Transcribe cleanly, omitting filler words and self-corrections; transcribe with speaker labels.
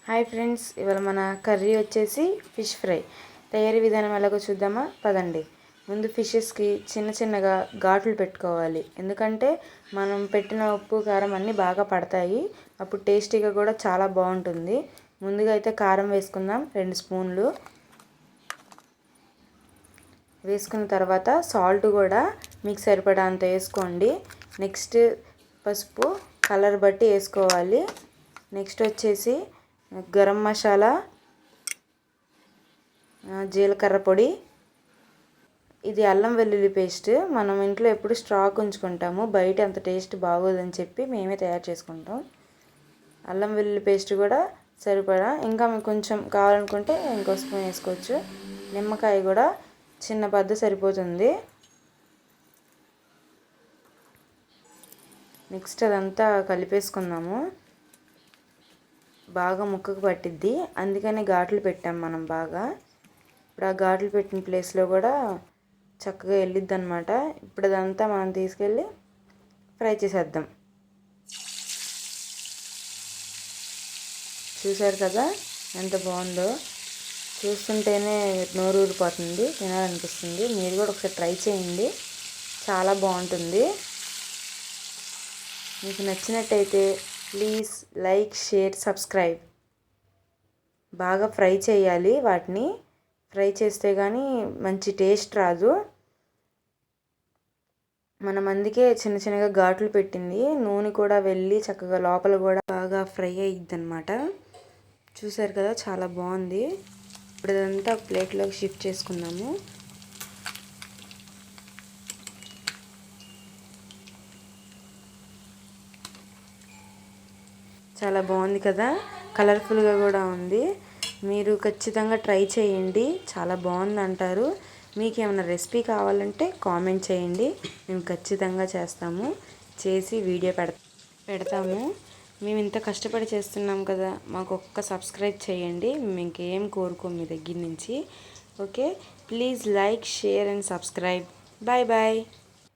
Speaker 1: Hi friends, ఇవాళ మన curry వచ్చేసి ఫిష్ ఫ్రై. తయారీ విధానం ఎలాగో చూద్దామా పదండి. ముందు ఫిషెస్కి చిన్న చిన్నగా ఘాట్లు పెట్టుకోవాలి. ఎందుకంటే మనం పెట్టిన ఉప్పు కారం అన్నీ బాగా పడతాయి. అప్పుడు టేస్టీగా కూడా చాలా బాగుంటుంది. ముందుగా అయితే కారం వేసుకుందాం, 2 స్పూన్లు వేసుకున్న తర్వాత సాల్ట్ కూడా మీకు సరిపడా అంత వేసుకోండి. నెక్స్ట్ పసుపు కలర్ బట్టి వేసుకోవాలి. నెక్స్ట్ వచ్చేసి గరం మసాలా, జీలకర్ర పొడి, ఇది అల్లం వెల్లుల్లి పేస్ట్. మనం ఇంట్లో ఎప్పుడు స్టాక్ ఉంచుకుంటాము, బయట అంత టేస్ట్ బాగోదని చెప్పి మేమే తయారు చేసుకుంటాం. అల్లం వెల్లుల్లి పేస్ట్ కూడా సరిపడా, ఇంకా మీకు కొంచెం కావాలనుకుంటే ఇంకో స్పూన్ వేసుకోవచ్చు. నిమ్మకాయ కూడా చిన్న బద్ద సరిపోతుంది. నెక్స్ట్ అదంతా కలిపేసుకుందాము. బాగా ముక్కకు పట్టిద్ది, అందుకనే ఘాట్లు పెట్టాం మనం బాగా. ఇప్పుడు ఆ ఘాట్లు పెట్టిన ప్లేస్లో కూడా చక్కగా వెళ్ళిద్ది అనమాట. ఇప్పుడు అదంతా మనం తీసుకెళ్ళి ఫ్రై చేసేద్దాం. చూసారు కదా ఎంత బాగుందో, చూస్తుంటేనే నోరు ఊరిపోతుంది, తినాలనిపిస్తుంది. మీరు కూడా ఒకసారి ట్రై చేయండి, చాలా బాగుంటుంది. మీకు నచ్చినట్టయితే ప్లీజ్ లైక్, షేర్, సబ్స్క్రైబ్. బాగా ఫ్రై చేయాలి, వాటిని ఫ్రై చేస్తే కానీ మంచి టేస్ట్ రాదు. మనం అందుకే చిన్న చిన్నగా ఘాట్లు పెట్టింది. నూనె కూడా వెళ్ళి చక్కగా లోపల కూడా బాగా ఫ్రై అయ్యిద్ది అనమాట. చూసారు కదా చాలా బాగుంది. ఇప్పుడు ఇదంతా ప్లేట్లోకి షిఫ్ట్ చేసుకుందాము. చాలా బాగుంది కదా, కలర్ఫుల్గా కూడా ఉంది. మీరు ఖచ్చితంగా ట్రై చేయండి, చాలా బాగుంది అంటారు. మీకు ఏమైనా రెసిపీ కావాలంటే కామెంట్ చేయండి, మేము ఖచ్చితంగా చేస్తాము, చేసి వీడియో పెడతాము. మేము ఇంత కష్టపడి చేస్తున్నాం కదా, మాకు ఒక్క సబ్స్క్రైబ్ చేయండి. మేము ఇంకేం కోరుకోం మీ దగ్గర నుంచి. Okay, please like, share and subscribe. Bye bye.